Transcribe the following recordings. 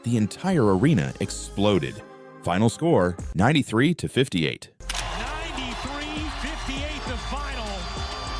the entire arena exploded. Final score, 93-58. 93-58 the final.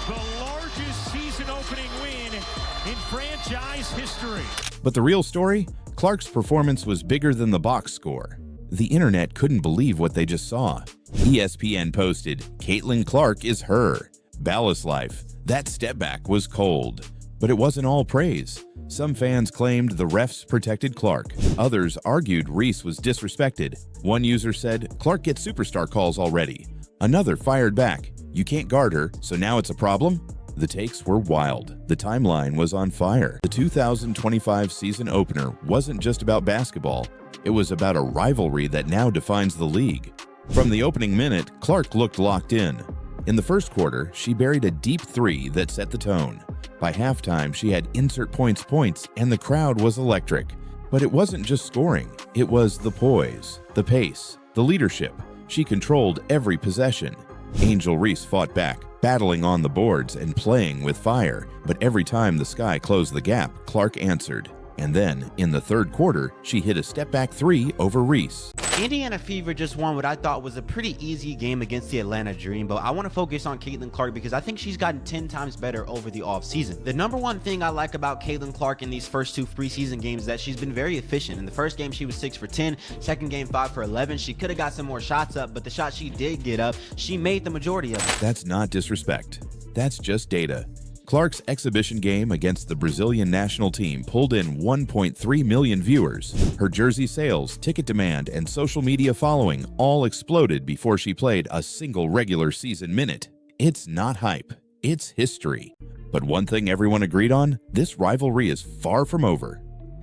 The largest season opening win in franchise history. But the real story? Clark's performance was bigger than the box score. The internet couldn't believe what they just saw. ESPN posted, "Caitlin Clark is her. Ballast life. That step back was cold." But it wasn't all praise. Some fans claimed the refs protected Clark. Others argued Reese was disrespected. One user said, "Clark gets superstar calls already." Another fired back, "You can't guard her, so now it's a problem?" The takes were wild. The timeline was on fire. The 2025 season opener wasn't just about basketball. It was about a rivalry that now defines the league. From the opening minute, Clark looked locked in. In the first quarter, she buried a deep three that set the tone. By halftime, she had insert points, and the crowd was electric. But it wasn't just scoring. It was the poise, the pace, the leadership. She controlled every possession. Angel Reese fought back, battling on the boards and playing with fire. But every time the sky closed the gap, Clark answered. And then, in the third quarter, she hit a step-back three over Reese. Indiana Fever just won what I thought was a pretty easy game against the Atlanta Dream, but I want to focus on Caitlin Clark because I think she's gotten 10 times better over the offseason. The number one thing I like about Caitlin Clark in these first two preseason games is that she's been very efficient. In the first game, she was 6 for 10, second game 5 for 11. She could have got some more shots up, but the shots she did get up, she made the majority of it. That's not disrespect. That's just data. Clark's exhibition game against the Brazilian national team pulled in 1.3 million viewers. Her jersey sales, ticket demand, and social media following all exploded before she played a single regular season minute. It's not hype, it's history. But one thing everyone agreed on, this rivalry is far from over.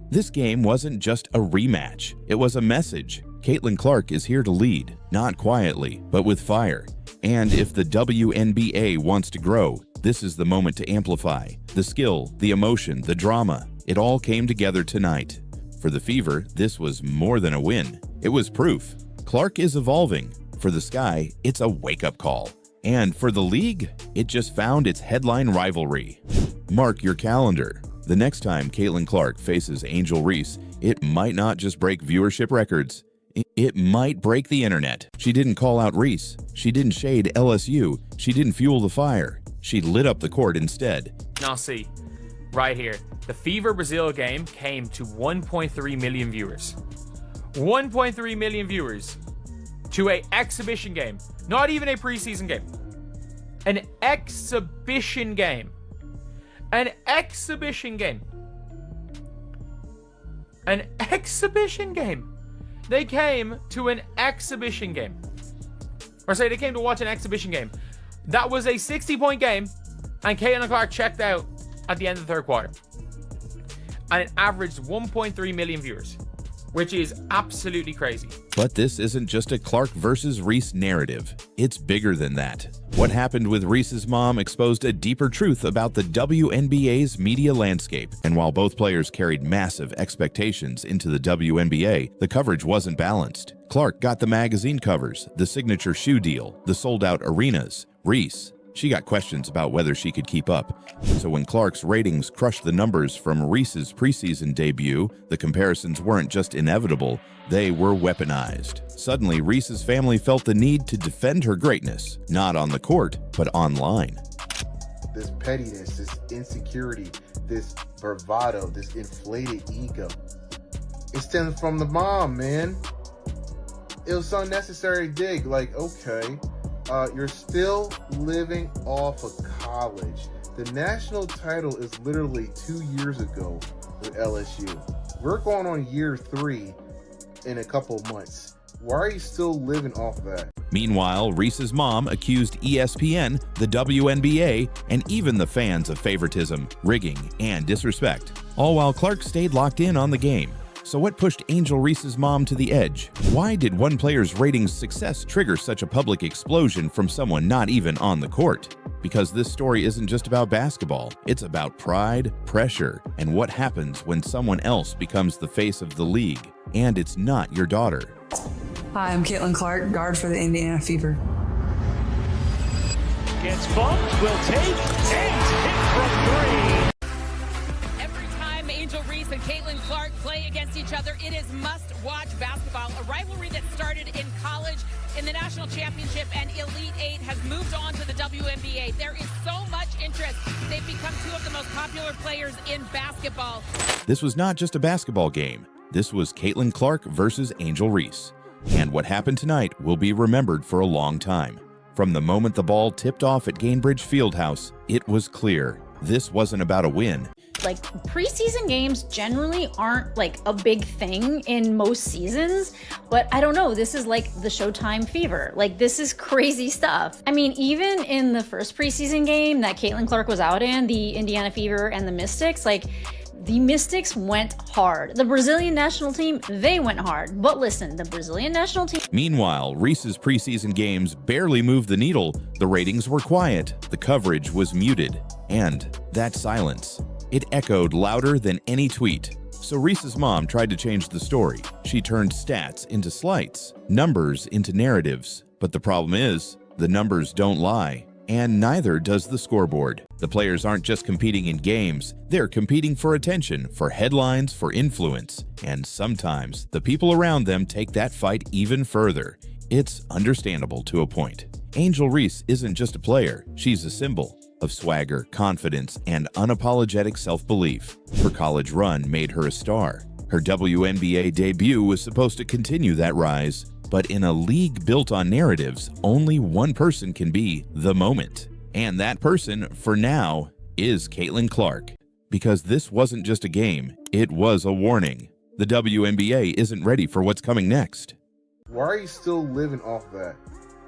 This game wasn't just a rematch, it was a message. Caitlin Clark is here to lead, not quietly, but with fire. And if the WNBA wants to grow, this is the moment to amplify. The skill, the emotion, the drama, it all came together tonight. For the Fever, this was more than a win. It was proof. Clark is evolving. For the Sky, it's a wake-up call. And for the league, it just found its headline rivalry. Mark your calendar. The next time Caitlin Clark faces Angel Reese, it might not just break viewership records. It might break the internet. She didn't call out Reese. She didn't shade LSU. She didn't fuel the fire. She lit up the court instead. Now see, right here, the Fever Brazil game came to 1.3 million viewers. 1.3 million viewers to an exhibition game. Not even a preseason game. An exhibition game. An exhibition game. An exhibition game. They came to an exhibition game. Or say they came to watch an exhibition game. That was a 60-point game, and Caitlin Clark checked out at the end of the third quarter. And it averaged 1.3 million viewers, which is absolutely crazy. But this isn't just a Clark versus Reese narrative. It's bigger than that. What happened with Reese's mom exposed a deeper truth about the WNBA's media landscape. And while both players carried massive expectations into the WNBA, the coverage wasn't balanced. Clark got the magazine covers, the signature shoe deal, the sold-out arenas. Reese, she got questions about whether she could keep up. So when Clark's ratings crushed the numbers from Reese's preseason debut, the comparisons weren't just inevitable, they were weaponized. Suddenly, Reese's family felt the need to defend her greatness, not on the court, but online. This pettiness, this insecurity, this bravado, this inflated ego, it stems from the mom, man. It was unnecessary dig, like, okay, you're still living off of college. The national title is literally 2 years ago with LSU. We're going on year 3 in a couple months. Why are you still living off that? Meanwhile, Reese's mom accused ESPN, the WNBA, and even the fans of favoritism, rigging, and disrespect, all while Clark stayed locked in on the game. So what pushed Angel Reese's mom to the edge? Why did one player's ratings success trigger such a public explosion from someone not even on the court? Because this story isn't just about basketball. It's about pride, pressure, and what happens when someone else becomes the face of the league. And it's not your daughter. Hi, I'm Caitlin Clark, guard for the Indiana Fever. Gets bumped, will take, and hit from 3. Every time Angel Reese and Caitlin Clark play against against each other. It is must-watch basketball, a rivalry that started in college in the national championship, and Elite Eight has moved on to the WNBA. There is so much interest. They've become two of the most popular players in basketball. This was not just a basketball game. This was Caitlin Clark versus Angel Reese. And what happened tonight will be remembered for a long time. From the moment the ball tipped off at Gainbridge Fieldhouse, it was clear this wasn't about a win. Like, preseason games generally aren't like a big thing in most seasons, but I don't know, this is like the Showtime fever. Like, this is crazy stuff. I mean, even in the first preseason game that Caitlin Clark was out in, the Indiana Fever and the Mystics, like, the Mystics went hard. The Brazilian national team, they went hard. But listen, the Brazilian national team... Meanwhile, Reese's preseason games barely moved the needle. The ratings were quiet, the coverage was muted, and that silence, it echoed louder than any tweet. So Reese's mom tried to change the story. She turned stats into slights, numbers into narratives. But the problem is, the numbers don't lie. And neither does the scoreboard. The players aren't just competing in games, they're competing for attention, for headlines, for influence. And sometimes, the people around them take that fight even further. It's understandable to a point. Angel Reese isn't just a player, she's a symbol of swagger, confidence, and unapologetic self-belief. Her college run made her a star. Her WNBA debut was supposed to continue that rise. But in a league built on narratives, only one person can be the moment. And that person, for now, is Caitlin Clark. Because this wasn't just a game, it was a warning. The WNBA isn't ready for what's coming next. Why are you still living off that?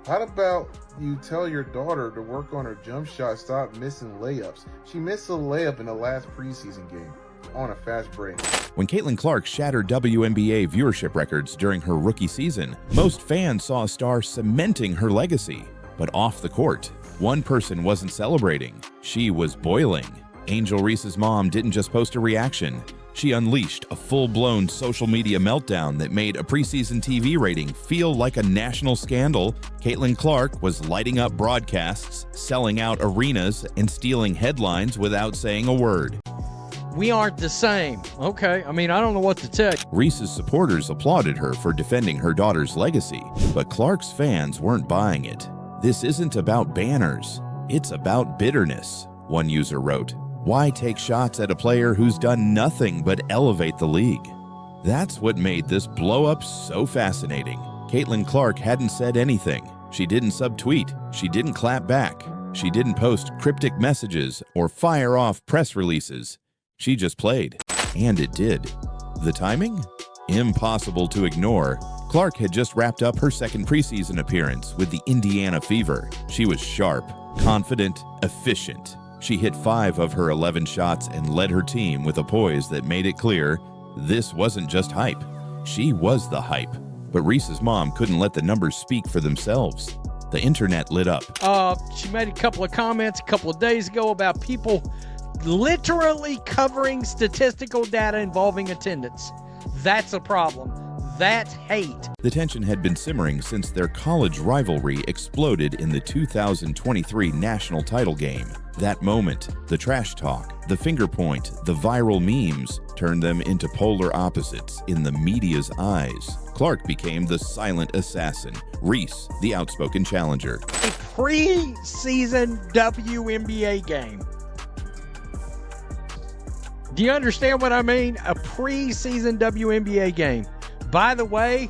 How about you tell your daughter to work on her jump shot, stop missing layups? She missed a layup in the last preseason game on a fast break. When Caitlin Clark shattered WNBA viewership records during her rookie season, most fans saw a star cementing her legacy. But off the court, one person wasn't celebrating. She was boiling. Angel Reese's mom didn't just post a reaction. She unleashed a full-blown social media meltdown that made a preseason TV rating feel like a national scandal. Caitlin Clark was lighting up broadcasts, selling out arenas, and stealing headlines without saying a word. We aren't the same. Okay, I mean, I don't know what to tell you. Reese's supporters applauded her for defending her daughter's legacy, but Clark's fans weren't buying it. This isn't about banners, it's about bitterness, one user wrote. Why take shots at a player who's done nothing but elevate the league? That's what made this blow-up so fascinating. Caitlin Clark hadn't said anything. She didn't subtweet. She didn't clap back. She didn't post cryptic messages or fire off press releases. She just played, and it did. The timing? Impossible to ignore. Clark had just wrapped up her second preseason appearance with the Indiana Fever. She was sharp, confident, efficient. She hit 5 of her 11 shots and led her team with a poise that made it clear this wasn't just hype. She was the hype. But Reese's mom couldn't let the numbers speak for themselves. The internet lit up. She made a couple of comments a couple of days ago about people literally covering statistical data involving attendance. That's a problem. That's hate. The tension had been simmering since their college rivalry exploded in the 2023 national title game. That moment, the trash talk, the finger point, the viral memes turned them into polar opposites in the media's eyes. Clark became the silent assassin, Reese, the outspoken challenger. A preseason WNBA game. Do you understand what I mean? A preseason WNBA game. By the way,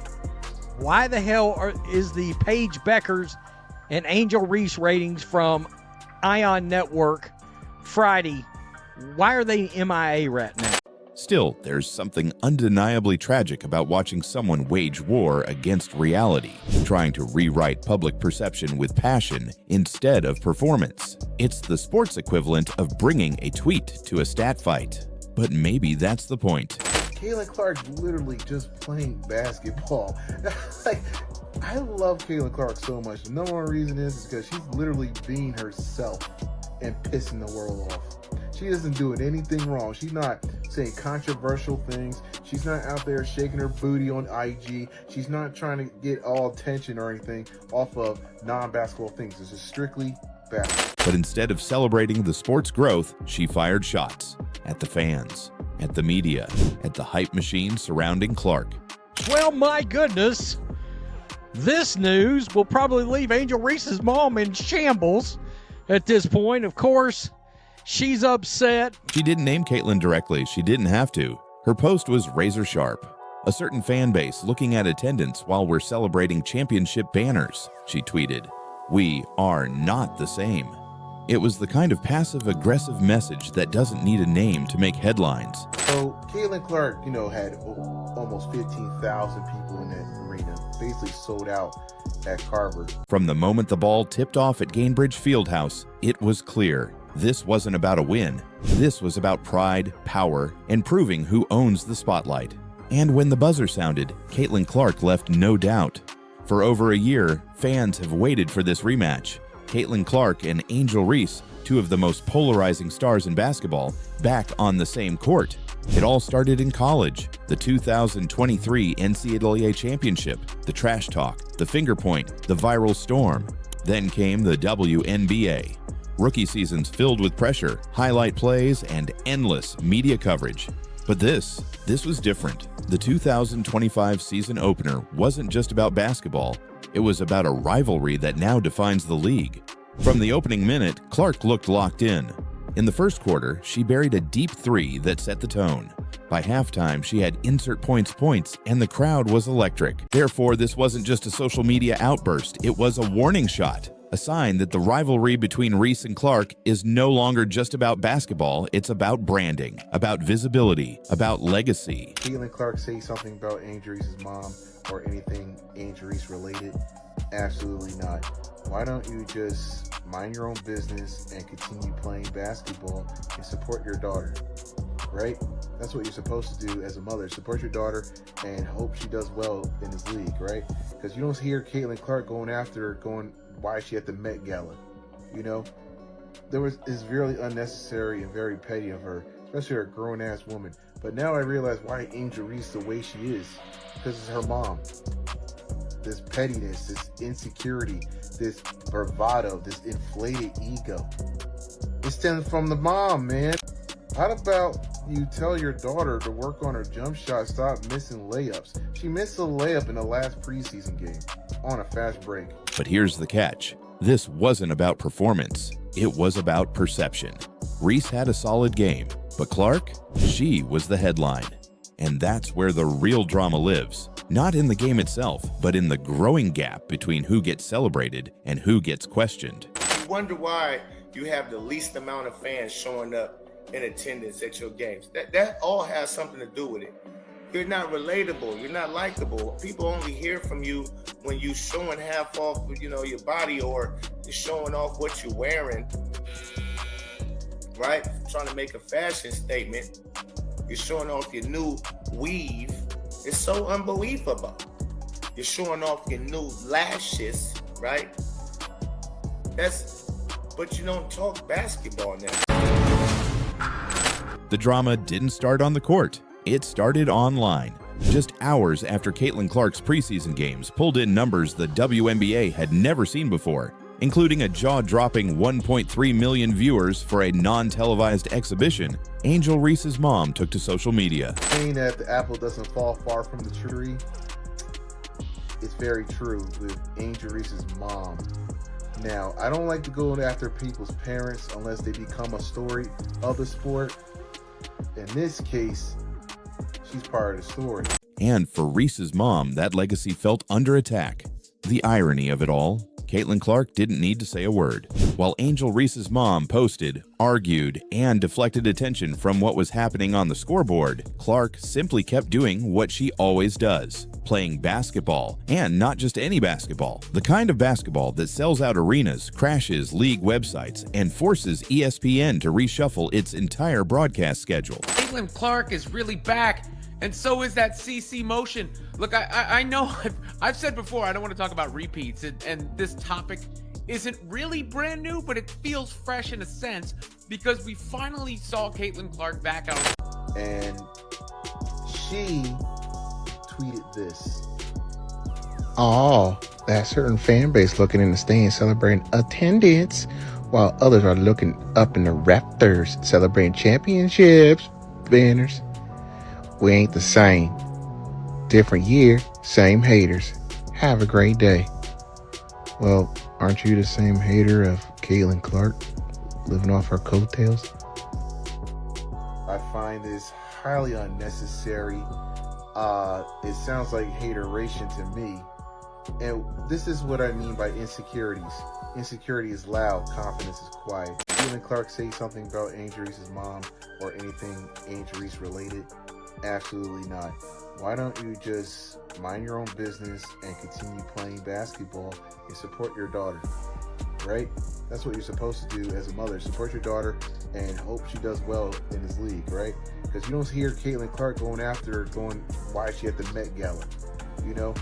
why the hell is the Paige Beckers and Angel Reese ratings from Ion Network Friday, why are they MIA right now? Still, there's something undeniably tragic about watching someone wage war against reality, trying to rewrite public perception with passion instead of performance. It's the sports equivalent of bringing a tweet to a stat fight. But maybe that's the point. Caitlin Clark literally just playing basketball. Like, I love Caitlin Clark so much. The number one reason is because she's literally being herself and pissing the world off. She isn't doing anything wrong. She's not saying controversial things. She's not out there shaking her booty on IG. She's not trying to get all attention or anything off of non-basketball things. This is strictly back. But instead of celebrating the sport's growth, she fired shots at the fans, at the media, at the hype machine surrounding Clark. Well, my goodness. This news will probably leave Angel Reese's mom in shambles at this point. Of course, she's upset. She didn't name Caitlyn directly. She didn't have to. Her post was razor sharp. A certain fan base looking at attendance while we're celebrating championship banners, she tweeted. We are not the same. It was the kind of passive-aggressive message that doesn't need a name to make headlines. So Caitlyn Clark, had almost 15,000 people in that arena, basically sold out at Carver. From the moment the ball tipped off at Gainbridge Fieldhouse, it was clear this wasn't about a win. This was about pride, power, and proving who owns the spotlight. And when the buzzer sounded, Caitlyn Clark left no doubt. For over a year, fans have waited for this rematch. Caitlyn Clark and Angel Reese, two of the most polarizing stars in basketball, back on the same court. It all started in college. The 2023 NCAA Championship, the trash talk, the finger point, the viral storm. Then came the WNBA. Rookie seasons filled with pressure, highlight plays, and endless media coverage. But this was different. The 2025 season opener wasn't just about basketball. It was about a rivalry that now defines the league. From the opening minute, Clark looked locked in. In the first quarter, she buried a deep three that set the tone. By halftime, she had insert points, and the crowd was electric. Therefore, this wasn't just a social media outburst. It was a warning shot. A sign that the rivalry between Reese and Clark is no longer just about basketball, it's about branding, about visibility, about legacy. Caitlyn Clark say something about Angel Reese's mom or anything Angel Reese related? Absolutely not. Why don't you just mind your own business and continue playing basketball and support your daughter, right? That's what you're supposed to do as a mother. Support your daughter and hope she does well in this league, right? Because you don't hear Caitlyn Clark going after her, why is she at the Met Gala? It's really unnecessary and very petty of her, especially a grown-ass woman. But now I realize why Angel Reese the way she is, because it's her mom. This pettiness, this insecurity, this bravado, this inflated ego. It stems from the mom, man. How about you tell your daughter to work on her jump shot, stop missing layups? She missed a layup in the last preseason game on a fast break. But here's the catch. This wasn't about performance. It was about perception. Reese had a solid game, but Clark, she was the headline. And that's where the real drama lives. Not in the game itself, but in the growing gap between who gets celebrated and who gets questioned. You wonder why you have the least amount of fans showing up in attendance at your games. That all has something to do with it. You're not relatable. You're not likable. People only hear from you when you showing half off, your body, or you're showing off what you're wearing, right? Trying to make a fashion statement. You're showing off your new weave. It's so unbelievable. You're showing off your new lashes, right? But you don't talk basketball now. The drama didn't start on the court. It started online. Just hours after Caitlyn Clark's preseason games pulled in numbers the WNBA had never seen before, including a jaw-dropping 1.3 million viewers for a non-televised exhibition, Angel Reese's mom took to social media. Saying that the apple doesn't fall far from the tree, it's very true with Angel Reese's mom. Now, I don't like to go after people's parents unless they become a story of the sport. In this case, she's part of the story. And for Reese's mom, that legacy felt under attack. The irony of it all, Caitlyn Clark didn't need to say a word. While Angel Reese's mom posted, argued, and deflected attention from what was happening on the scoreboard, Clark simply kept doing what she always does, playing basketball, and not just any basketball. The kind of basketball that sells out arenas, crashes league websites, and forces ESPN to reshuffle its entire broadcast schedule. Caitlyn Clark is really back, and so is that CC motion. Look, I know I've said before I don't want to talk about repeats, and this topic isn't really brand new, but it feels fresh in a sense because we finally saw Caitlyn Clark back out. And she tweeted this. Oh, that certain fan base looking in the stands celebrating attendance while others are looking up in the rafters celebrating championships banners. We ain't the same. Different year, same haters. Have a great day. Well, aren't you the same hater of Caitlin Clark, living off her coattails? I find this highly unnecessary. It sounds like hateration to me. And this is what I mean by insecurities. Insecurity is loud, confidence is quiet. Caitlin Clark say something about Angel Reese's mom or anything Angel Reese related? Absolutely not. Why don't you just mind your own business and continue playing basketball and support your daughter, right? That's what you're supposed to do as a mother. Support your daughter and hope she does well in this league, right? Because you don't hear Caitlin Clark going after her, going, why is she at the Met Gala? You know?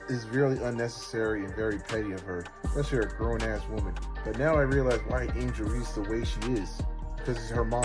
It's really unnecessary and very petty of her, especially a grown-ass woman. But now I realize why Angel Reese the way she is. Because it's her mom.